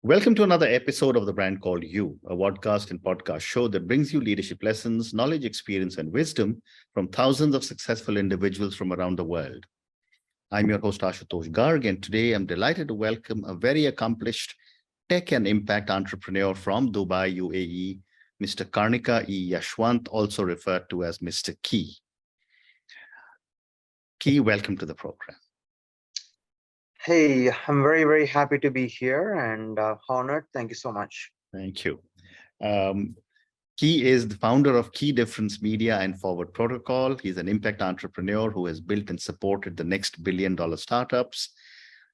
Welcome to another episode of The Brand Called You, a podcast and podcast show that brings you leadership lessons, knowledge, experience, and wisdom from thousands of successful individuals from around the world. I'm your host, Ashutosh Garg, and today I'm delighted to welcome a very accomplished tech and impact entrepreneur from Dubai, UAE, Mr. Karnika E. Yashwant, also referred to as Mr. Key. Key, welcome to the program. Hey, I'm very happy to be here and honored. Thank you so much. Thank you. Key is the founder of Key Difference Media and Forward Protocol. He's an impact entrepreneur who has built and supported the next billion-dollar startups.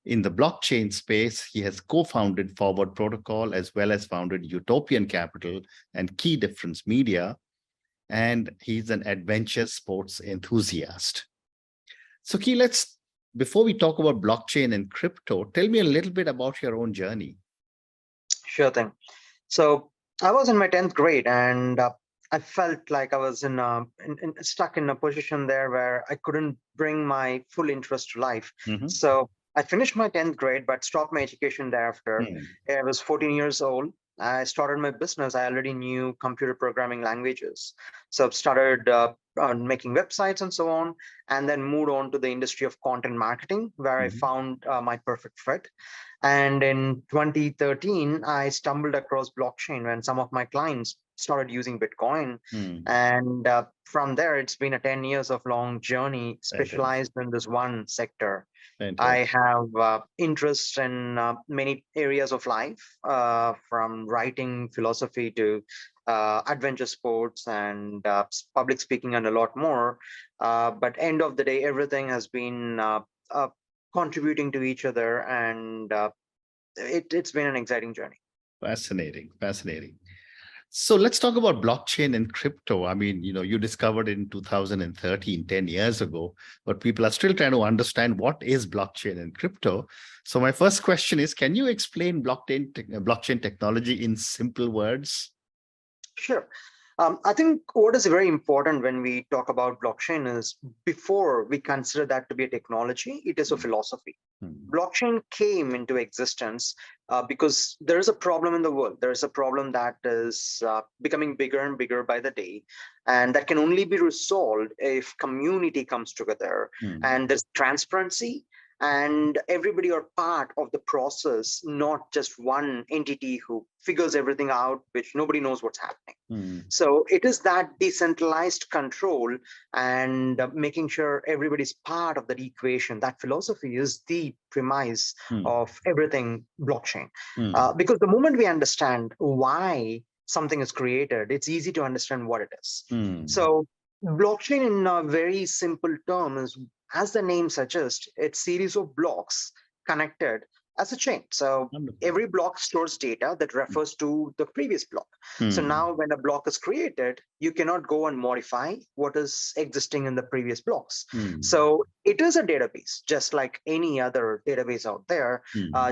In the blockchain space, he has co-founded Forward Protocol as well as founded Utopian Capital and Key Difference Media. And he's an adventure sports enthusiast. So Key, before we talk about blockchain and crypto, tell me a little bit about your own journey. Sure thing. So I was in my 10th grade and I felt like I was stuck in a position there where I couldn't bring my full interest to life. So I finished my 10th grade, but stopped my education thereafter. I was 14 years old. I started my business. I already knew computer programming languages. So started making websites and so on, and then moved on to the industry of content marketing, where I found my perfect fit. And in 2013, I stumbled across blockchain when some of my clients started using Bitcoin. And from there, it's been a 10 years of long journey specialized in this one sector. I have interests in many areas of life, from writing, philosophy to adventure sports and public speaking and a lot more. But end of the day, everything has been contributing to each other, and it's been an exciting journey. Fascinating. So let's talk about blockchain and crypto. I mean, you discovered it in 2013, 10 years ago, but people are still trying to understand what is blockchain and crypto. So my first question is, can you explain blockchain technology in simple words? Sure. I think what is very important when we talk about blockchain is, before we consider that to be a technology, it is a philosophy. Blockchain came into existence because there is a problem in the world. There is a problem that is becoming bigger and bigger by the day. And that can only be resolved if community comes together and there's transparency, and everybody are part of the process, not just one entity who figures everything out, which nobody knows what's happening. So it is that decentralized control and making sure everybody's part of that equation. That philosophy is the premise of everything blockchain. Because the moment we understand why something is created, it's easy to understand what it is. So blockchain, in a very simple term, is, as the name suggests, it's a series of blocks connected as a chain. So every block stores data that refers to the previous block. So now when a block is created, you cannot go and modify what is existing in the previous blocks. So it is a database, just like any other database out there,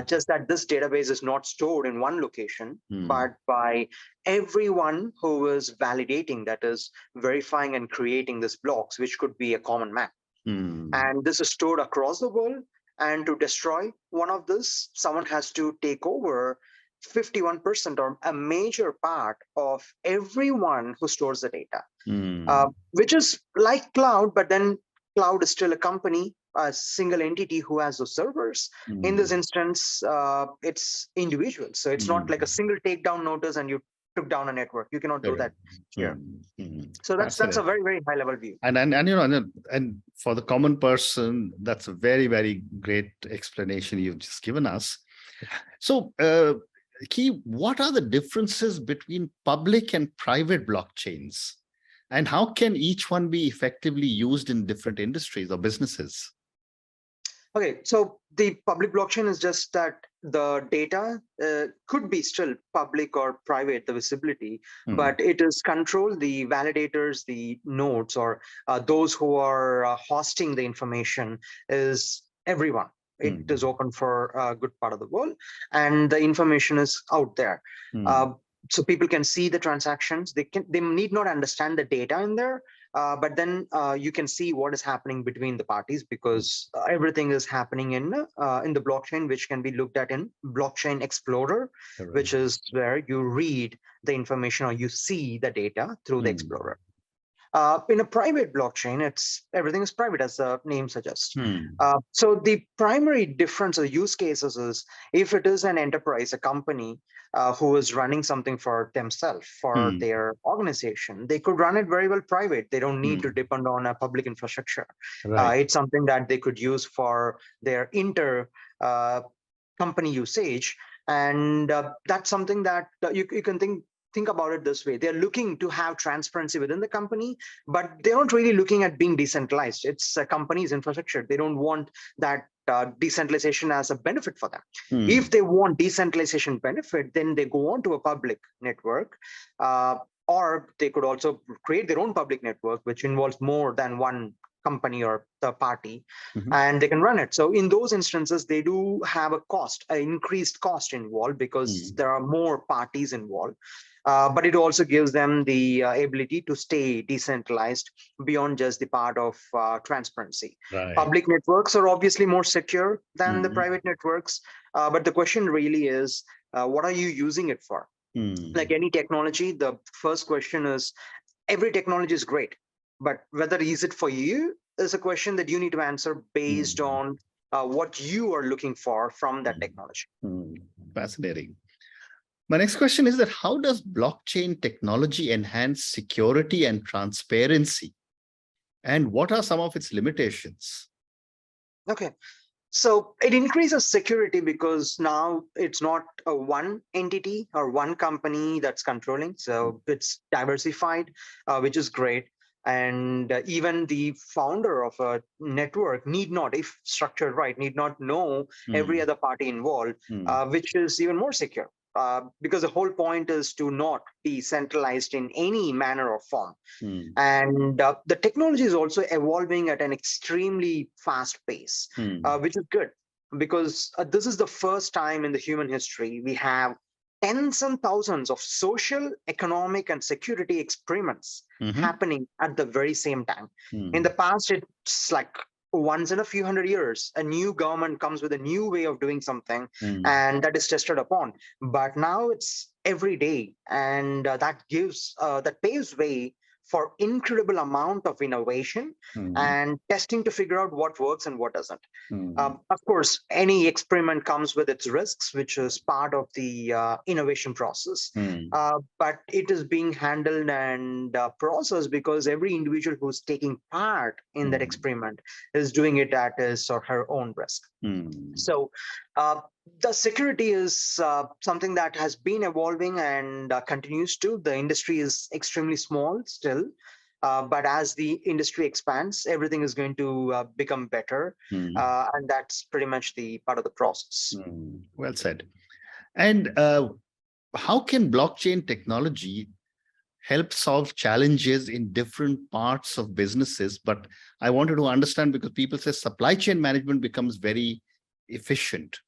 just that this database is not stored in one location, but by everyone who is validating, that is verifying and creating these blocks, which could be a common map. And this is stored across the world. And to destroy one of this, someone has to take over 51% or a major part of everyone who stores the data, which is like cloud, but then cloud is still a company, a single entity who has those servers. In this instance, it's individual. So it's not like a single takedown notice and you took down a network. You cannot do that here. So that's a very high level view. And for the common person, that's a very great explanation you've just given us. So Key, what are the differences between public and private blockchains, and how can each one be effectively used in different industries or businesses? Okay, so the public blockchain is just that the data could be still public or private, the visibility, but it is controlled. The validators, the nodes, or those who are hosting the information is everyone. It is open for a good part of the world, and the information is out there. So people can see the transactions. They need not understand the data in there, but then you can see what is happening between the parties, because everything is happening in the blockchain, which can be looked at in Blockchain Explorer, which is where you read the information or you see the data through the Explorer. In a private blockchain, everything is private, as the name suggests. So the primary difference or use cases is, if it is an enterprise, a company who is running something for themselves, for their organization, they could run it very well private. They don't need to depend on a public infrastructure. It's something that they could use for their company usage. And that's something that you can think about it this way. They're looking to have transparency within the company, but they're not really looking at being decentralized. It's a company's infrastructure. They don't want that decentralization as a benefit for them. If they want decentralization benefit, then they go on to a public network, or they could also create their own public network, which involves more than one company or the party, and they can run it. So in those instances, they do have an increased cost involved, because there are more parties involved. But it also gives them the ability to stay decentralized beyond just the part of transparency. Public networks are obviously more secure than the private networks, but the question really is, what are you using it for? Like any technology, the first question is, every technology is great, but whether is it for you is a question that you need to answer based on what you are looking for from that technology. Fascinating. My next question is that how does blockchain technology enhance security and transparency? And what are some of its limitations? Okay. So it increases security because now it's not a one entity or one company that's controlling. So it's diversified, which is great. And even the founder of a network need not, if structured right, need not know every other party involved, which is even more secure. Because the whole point is to not be centralized in any manner or form. And the technology is also evolving at an extremely fast pace, which is good, because this is the first time in the human history we have tens and thousands of social, economic, and security experiments happening at the very same time. In the past, it's like once in a few hundred years, a new government comes with a new way of doing something, and that is tested upon. But now it's every day, and that paves way for incredible amount of innovation and testing to figure out what works and what doesn't. Of course, any experiment comes with its risks, which is part of the innovation process. But it is being handled and processed because every individual who's taking part in that experiment is doing it at his or her own risk. So the security is something that has been evolving and continues to. The industry is extremely small still, but as the industry expands, everything is going to become better. And that's pretty much the part of the process. Well said. And how can blockchain technology help solve challenges in different parts of businesses? But I wanted to understand, because people say supply chain management becomes very efficient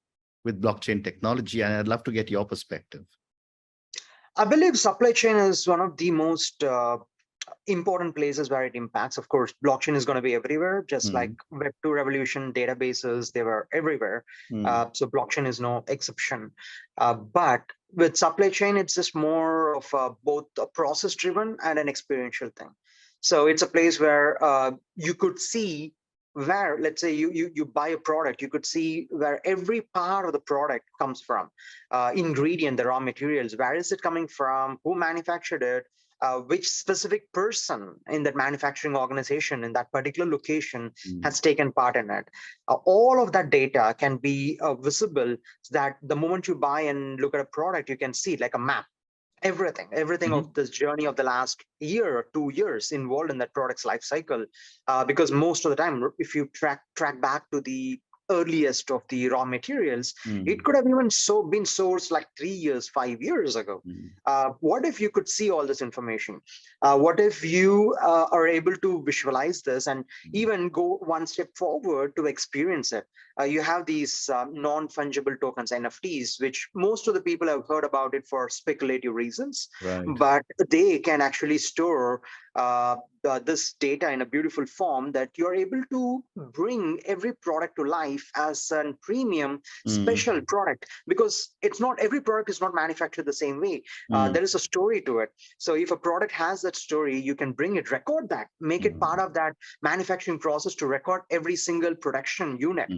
with blockchain technology, and I'd love to get your perspective. I believe supply chain is one of the most important places where it impacts. Of course, blockchain is going to be everywhere, just like Web2 revolution, databases, they were everywhere. So blockchain is no exception. But with supply chain, it's just more of both a process driven and an experiential thing. So it's a place where you could see where, let's say you buy a product, you could see where every part of the product comes from, ingredient, the raw materials, where is it coming from, who manufactured it, which specific person in that manufacturing organization in that particular location has taken part in it. All of that data can be visible, so that the moment you buy and look at a product, you can see it like a map. Everything of this journey of the last year or 2 years involved in that product's life cycle, because most of the time, if you track back to the earliest of the raw materials, it could have even been sourced like 3 years, 5 years ago. What if you could see all this information? What if you are able to visualize this and even go one step forward to experience it? you have these non-fungible tokens, NFTs, which most of the people have heard about it for speculative reasons, Right. but they can actually store this data in a beautiful form that you're able to bring every product to life as a premium special product, because it's not every product is not manufactured the same way. There is a story to it. So if a product has that story, you can bring it, record that, make it part of that manufacturing process to record every single production unit.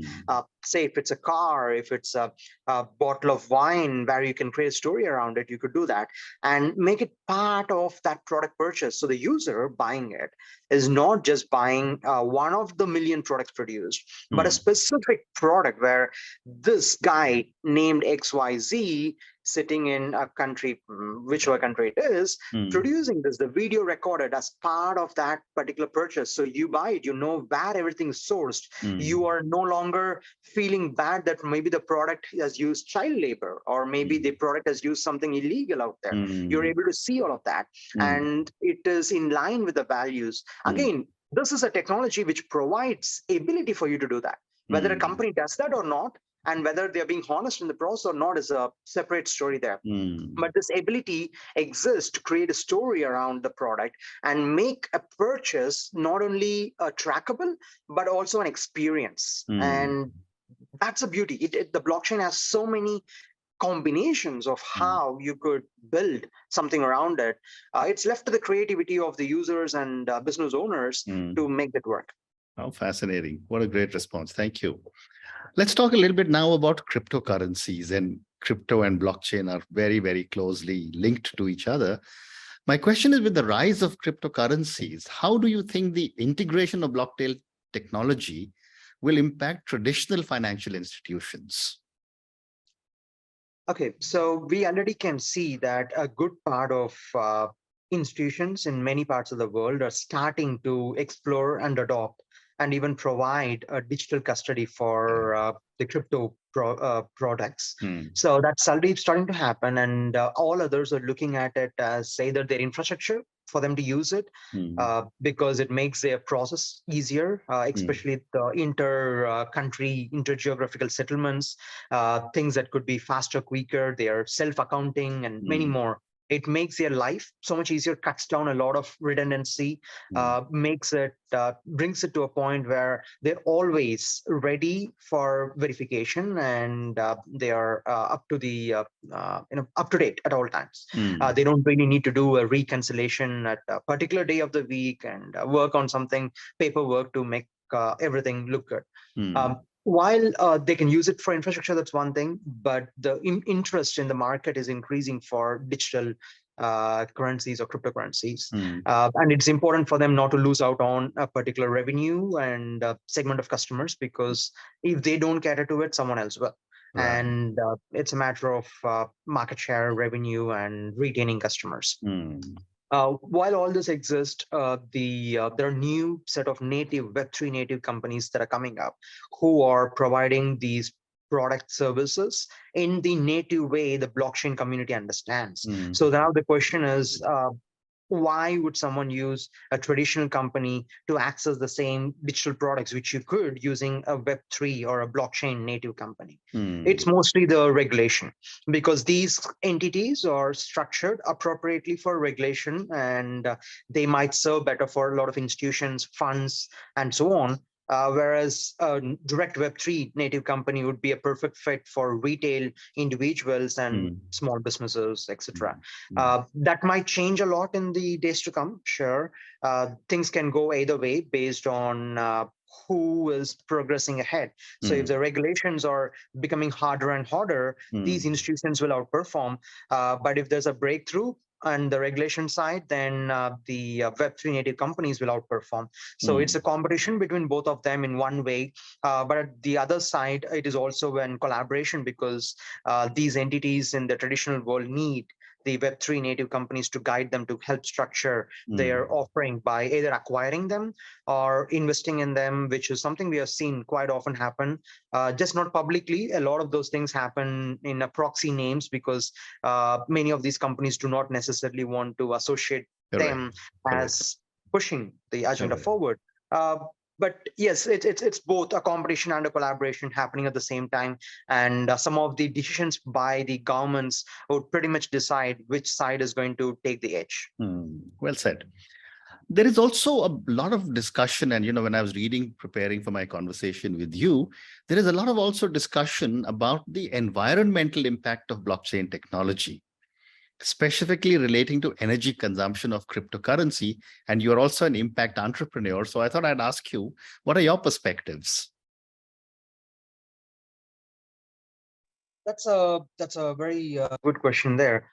Say if it's a car, if it's a bottle of wine where you can create a story around it, you could do that and make it part of that product purchase. So the user buying it is not just buying one of the million products produced, but a specific product where this guy named XYZ sitting in a country, whichever country it is, producing this, the video recorded as part of that particular purchase. So you buy it, you know where everything is sourced. You are no longer feeling bad that maybe the product has used child labor, or maybe the product has used something illegal out there. You're able to see all of that. And it is in line with the values. Again, this is a technology which provides ability for you to do that. Whether a company does that or not, and whether they're being honest in the process or not, is a separate story there. But this ability exists to create a story around the product and make a purchase not only trackable, but also an experience. And that's a beauty. The blockchain has so many combinations of how you could build something around it. It's left to the creativity of the users and business owners to make that work. How fascinating. What a great response. Thank you. Let's talk a little bit now about cryptocurrencies. And crypto and blockchain are very, very closely linked to each other. My question is, with the rise of cryptocurrencies, how do you think the integration of blockchain technology will impact traditional financial institutions? Okay, so we already can see that a good part of institutions in many parts of the world are starting to explore and adopt and even provide a digital custody for the crypto products. So that's already starting to happen, and all others are looking at it as either their infrastructure for them to use it, because it makes their process easier, especially the inter-country, inter-geographical settlements, things that could be faster, quicker, they are self-accounting and many more. It makes their life so much easier, cuts down a lot of redundancy, makes it, brings it to a point where they're always ready for verification, and they are up to the up to date at all times. They don't really need to do a reconciliation at a particular day of the week and work on something paperwork to make everything look good. While they can use it for infrastructure, that's one thing, but the interest in the market is increasing for digital currencies or cryptocurrencies. And it's important for them not to lose out on a particular revenue and segment of customers, because if they don't cater to it, someone else will. Right. And it's a matter of market share, revenue, and retaining customers. While all this exists, there are new set of native Web3 native companies that are coming up who are providing these product services in the native way the blockchain community understands. So now the question is, why would someone use a traditional company to access the same digital products which you could using a Web3 or a blockchain native company? It's mostly the regulation, because these entities are structured appropriately for regulation, and they might serve better for a lot of institutions, funds, and so on. Whereas a direct Web3 native company would be a perfect fit for retail individuals and small businesses, etc. That might change a lot in the days to come, sure. Things can go either way based on who is progressing ahead. So if the regulations are becoming harder and harder, these institutions will outperform. But if there's a breakthrough on the regulation side, then the Web3 native companies will outperform. So it's a competition between both of them in one way. But at the other side, it is also an collaboration, because these entities in the traditional world need the Web3 native companies to guide them, to help structure their offering by either acquiring them or investing in them, which is something we have seen quite often happen, just not publicly. A lot of those things happen in a proxy names, because many of these companies do not necessarily want to associate them as pushing the agenda forward. But yes, it's both a competition and a collaboration happening at the same time. And some of the decisions by the governments would pretty much decide which side is going to take the edge. Well said. There is also a lot of discussion, and when I was preparing for my conversation with you, there is a lot of also discussion about the environmental impact of blockchain technology, specifically relating to energy consumption of cryptocurrency. And you're also an impact entrepreneur. So I thought I'd ask you, what are your perspectives? That's a very good question there.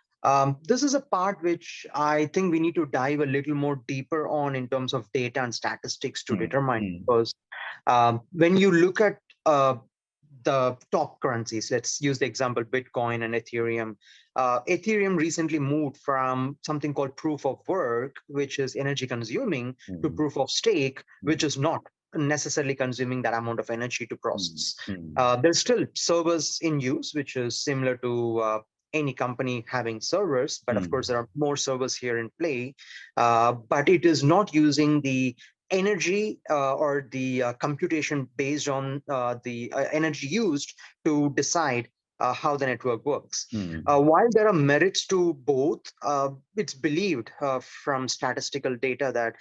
This is a part which I think we need to dive a little more deeper on in terms of data and statistics to determine. Because when you look at the top currencies, let's use the example Bitcoin and Ethereum. Ethereum recently moved from something called proof of work, which is energy consuming, to proof of stake, which is not necessarily consuming that amount of energy to process. There's still servers in use, which is similar to any company having servers, but of course there are more servers here in play. But it is not using the energy or the computation based on the energy used to decide how the network works. While there are merits to both, it's believed from statistical data that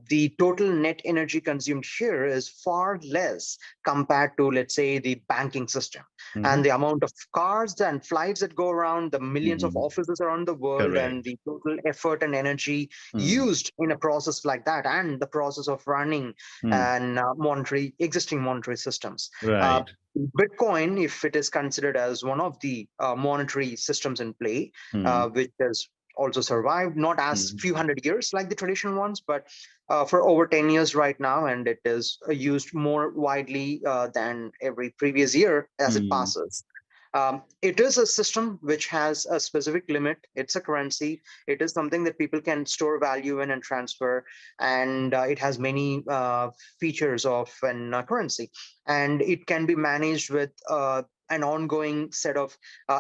the total net energy consumed here is far less compared to, let's say, the banking system. And the amount of cars and flights that go around, the millions of offices around the world, Correct. and the total effort and energy used in a process like that, and the process of running and existing monetary systems. Right. Bitcoin, if it is considered as one of the monetary systems in play, which has also survived, not as few hundred years like the traditional ones, but for over 10 years right now, and it is used more widely than every previous year as it passes. It is a system which has a specific limit. It's a currency. It is something that people can store value in and transfer, and it has many features of an currency, and it can be managed with an ongoing set of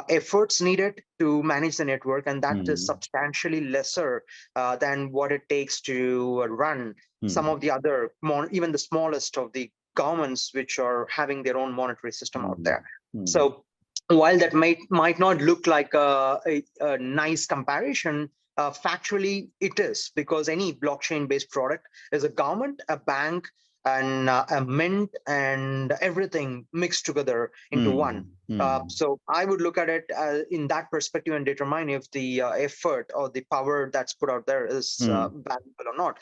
efforts needed to manage the network, and that is substantially lesser than what it takes to run some of the other, even the smallest of the governments, which are having their own monetary system out there. So while that might not look like a nice comparison, factually it is, because any blockchain-based product is a government, a bank, and a mint, and everything mixed together into one. So I would look at it in that perspective and determine if the effort or the power that's put out there is valuable or not.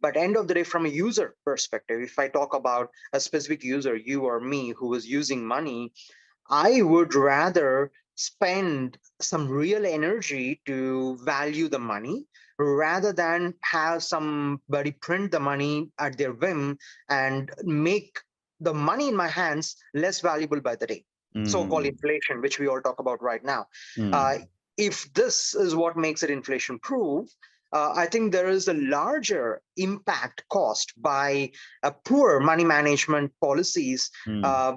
But end of the day, from a user perspective, if I talk about a specific user, you or me, who is using money, I would rather spend some real energy to value the money rather than have somebody print the money at their whim and make the money in my hands less valuable by the day. So-called inflation, which we all talk about right now. If this is what makes it inflation proof, I think there is a larger impact cost by poor money management policies,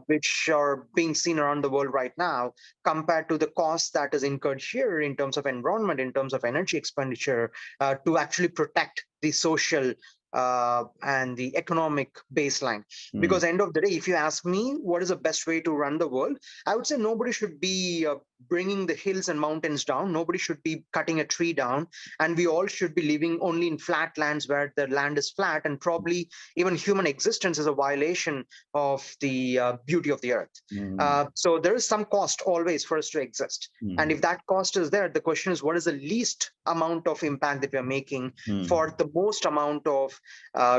which are being seen around the world right now, compared to the cost that is incurred here in terms of environment, in terms of energy expenditure, to actually protect the social and the economic baseline. Because end of the day, if you ask me what is the best way to run the world, I would say nobody should be bringing the hills and mountains down. Nobody should be cutting a tree down. And we all should be living only in flat lands where the land is flat, and probably even human existence is a violation of the beauty of the earth. So there is some cost always for us to exist. And if that cost is there, the question is, what is the least amount of impact that we are making for the most amount of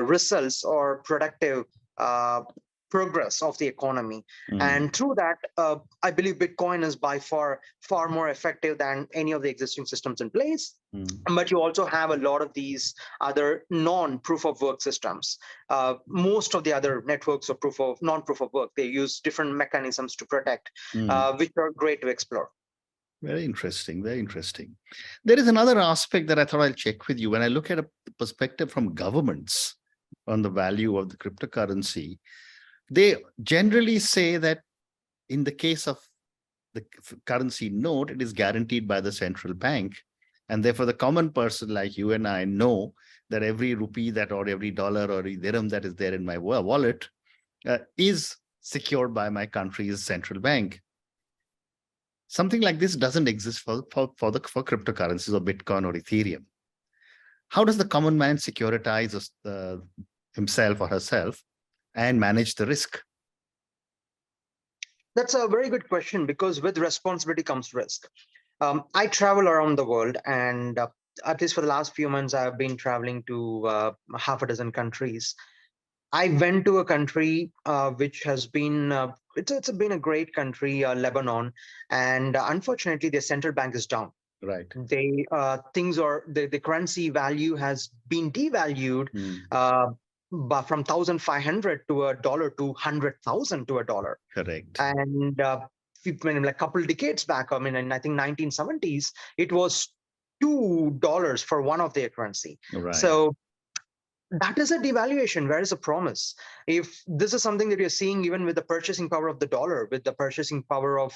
results or productive progress of the economy? And through that, I believe Bitcoin is by far more effective than any of the existing systems in place. But you also have a lot of these other non-proof of work systems. Most of the other networks of non-proof of work, they use different mechanisms to protect, which are great to explore. Very interesting. Very interesting. There is another aspect that I thought I'll check with you. When I look at a perspective from governments on the value of the cryptocurrency, they generally say that in the case of the currency note, it is guaranteed by the central bank, And therefore, the common person like you and I know that every rupee that or every dollar or every dirham that is there in my wallet is secured by my country's central bank. Something like this doesn't exist for cryptocurrencies or Bitcoin or Ethereum. How does the common man securitize himself or herself and manage the risk? That's a very good question, because with responsibility comes risk. I travel around the world, and at least for the last few months, I've been traveling to half a dozen countries. I went to a country which has been it's been a great country, Lebanon, and unfortunately, their central bank is down. Right. They things are the currency value has been devalued, but from 1,500 to a dollar to 100,000 to a dollar. Correct. And like a couple decades back, I mean, in I think 1970s, it was $2 for one of their currency. Right. So that is a devaluation. Where is the promise? If this is something that you're seeing even with the purchasing power of the dollar, with the purchasing power of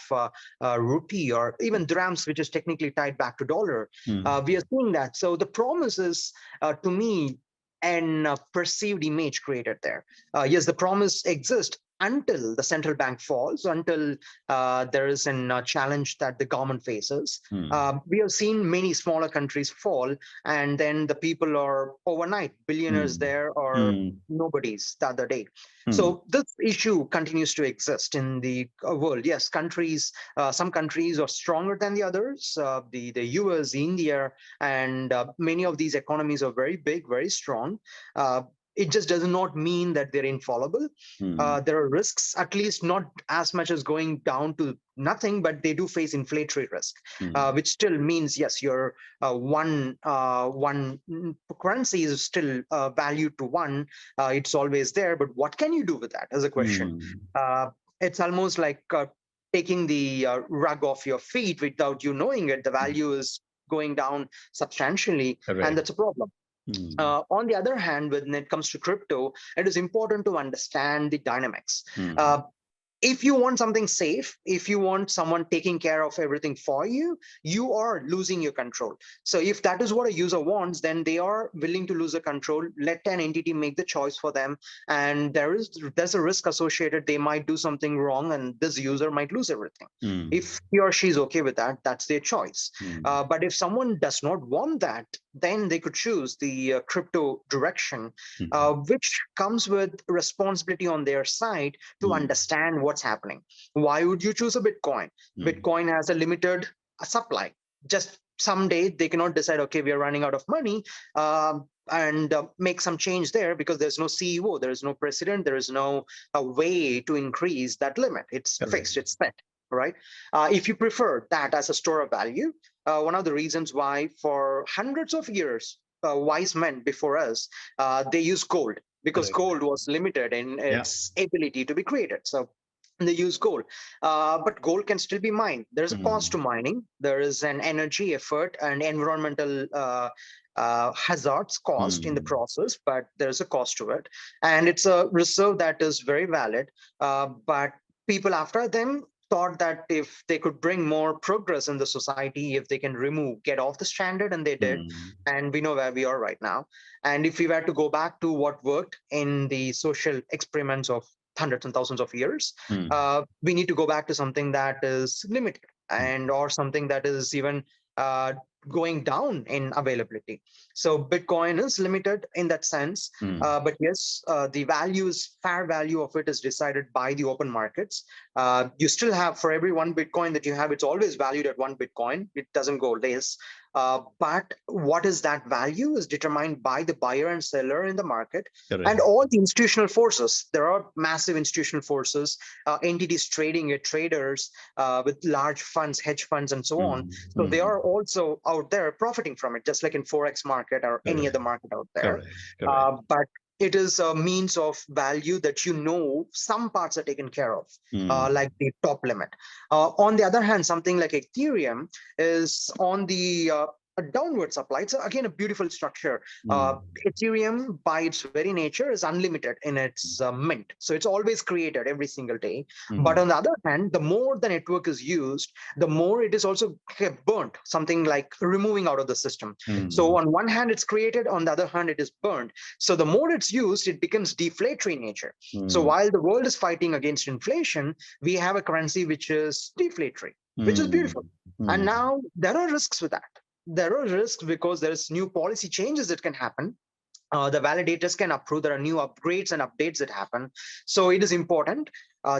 rupee or even dirhams, which is technically tied back to dollar, we are seeing that. So the promise is, to me, an perceived image created there. Yes, the promise exists until the central bank falls, until there is a challenge that the government faces. We have seen many smaller countries fall, and then the people are overnight billionaires there, or nobodies the other day. So this issue continues to exist in the world. Yes, countries, some countries are stronger than the others. The US, India, and many of these economies are very big, very strong. It just does not mean that they're infallible. There are risks, at least not as much as going down to nothing, but they do face inflationary risk, which still means, yes, your one currency is still valued to one. It's always there, but what can you do with that as a question? It's almost like taking the rug off your feet without you knowing it. The value is going down substantially, and that's a problem. On the other hand, when it comes to crypto, it is important to understand the dynamics. If you want something safe, if you want someone taking care of everything for you, you are losing your control. So if that is what a user wants, then they are willing to lose the control. Let an entity make the choice for them. And there's a risk associated. They might do something wrong, and this user might lose everything. If he or she is okay with that, that's their choice. But if someone does not want that, then they could choose the crypto direction, which comes with responsibility on their side to understand what's happening. Why would you choose a Bitcoin? Bitcoin has a limited supply. Just someday they cannot decide, okay, we are running out of money, and make some change there, because there's no CEO, there is no president, there is no way to increase that limit. It's fixed, it's set. Right? If you prefer that as a store of value, one of the reasons why for hundreds of years, wise men before us, they used gold, because gold was limited in its ability to be created. So they use gold, but gold can still be mined. There's a cost to mining. There is an energy, effort, and environmental hazards cost in the process, but there's a cost to it. And it's a reserve that is very valid. But people after them thought that if they could bring more progress in the society, if they can get off the standard, and they did. And we know where we are right now. And if we were to go back to what worked in the social experiments of hundreds and thousands of years, we need to go back to something that is limited, and or something that is even going down in availability. So Bitcoin is limited in that sense, but yes, the fair value of it is decided by the open markets. You still have, for every one Bitcoin that you have, it's always valued at one Bitcoin. It doesn't go less. But what is that value is determined by the buyer and seller in the market. And all the institutional forces. There are massive institutional forces, entities trading it, traders with large funds, hedge funds, and so on. So they are also out there profiting from it, just like in Forex market or any other market out there. But it is a means of value that some parts are taken care of, like the top limit. On the other hand, something like Ethereum is on the a downward supply. It's again a beautiful structure. Mm. Ethereum, by its very nature, is unlimited in its mint. So it's always created every single day. But on the other hand, the more the network is used, the more it is also burnt, something like removing out of the system. So on one hand, it's created, on the other hand, it is burned. So the more it's used, it becomes deflationary in nature. So while the world is fighting against inflation, we have a currency which is deflationary, which is beautiful. And now there are risks with that. There are risks because there's new policy changes that can happen. The validators can approve. There are new upgrades and updates that happen. So it is important,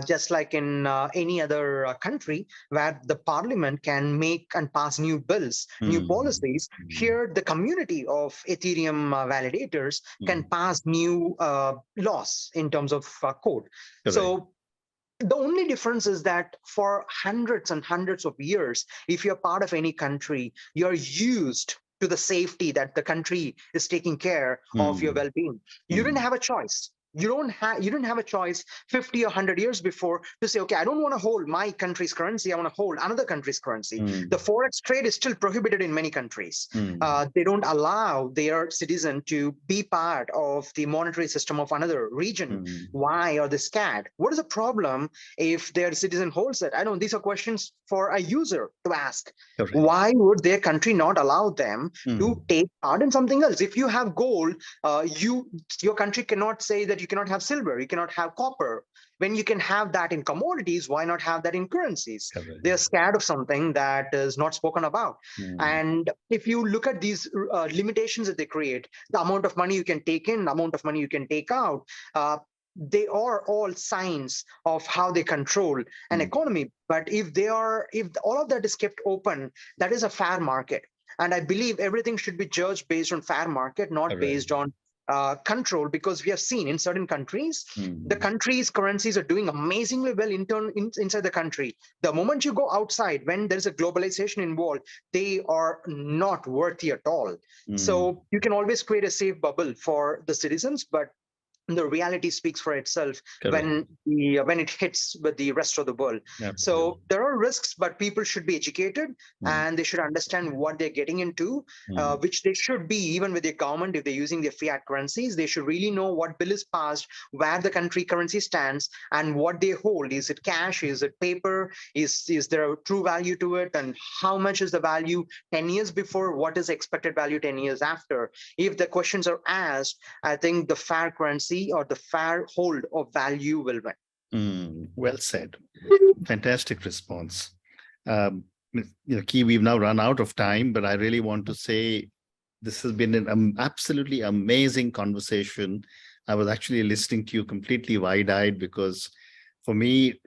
just like in any other country, where the parliament can make and pass new bills, new policies. Here, the community of Ethereum validators can pass new laws in terms of code. So the only difference is that for hundreds and hundreds of years, if you're part of any country, you're used to the safety that the country is taking care of your well-being. You didn't have a choice. You didn't have a choice 50 or 100 years before to say, okay, I don't want to hold my country's currency. I want to hold another country's currency. The forex trade is still prohibited in many countries. They don't allow their citizen to be part of the monetary system of another region. Why are they scared? What is the problem if their citizen holds it? I know these are questions for a user to ask. Why would their country not allow them to take part in something else? If you have gold, your country cannot say that you cannot have silver, you cannot have copper. When you can have that in commodities, why not have that in currencies? They're scared of something that is not spoken about. And if you look at these limitations that they create, the amount of money you can take in, the amount of money you can take out, they are all signs of how they control an economy. But if all of that is kept open, that is a fair market. And I believe everything should be judged based on fair market, not based on control, because we have seen in certain countries, the country's currencies are doing amazingly well inside the country. The moment you go outside, when there's a globalization involved, they are not worthy at all. So you can always create a safe bubble for the citizens, but the reality speaks for itself when it hits with the rest of the world. So there are risks, but people should be educated and they should understand what they're getting into, which they should be. Even with their government, if they're using their fiat currencies, they should really know what bill is passed, where the country currency stands, and what they hold. Is it cash? Is it paper? Is there a true value to it? And how much is the value 10 years before? What is expected value 10 years after? If the questions are asked, I think the fair currency or the fair hold of value will win. Well said. Fantastic response. Key, we've now run out of time, but I really want to say this has been an absolutely amazing conversation. I was actually listening to you completely wide-eyed, because for me,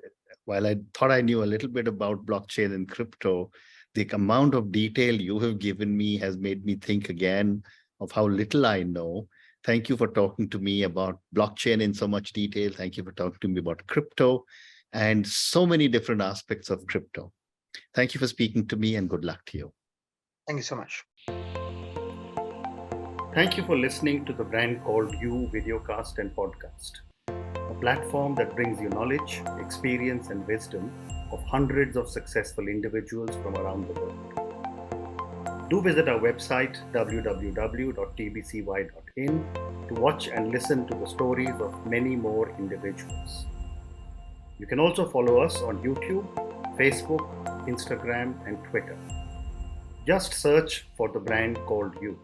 while I thought I knew a little bit about blockchain and crypto, the amount of detail you have given me has made me think again of how little I know. Thank you for talking to me about blockchain in so much detail. Thank you for talking to me about crypto and so many different aspects of crypto. Thank you for speaking to me, and good luck to you. Thank you so much. Thank you for listening to the Brand Called You videocast and podcast, a platform that brings you knowledge, experience, and wisdom of hundreds of successful individuals from around the world. Do visit our website www.tbcy.in to watch and listen to the stories of many more individuals. You can also follow us on YouTube, Facebook, Instagram, and Twitter. Just search for the Brand Called You.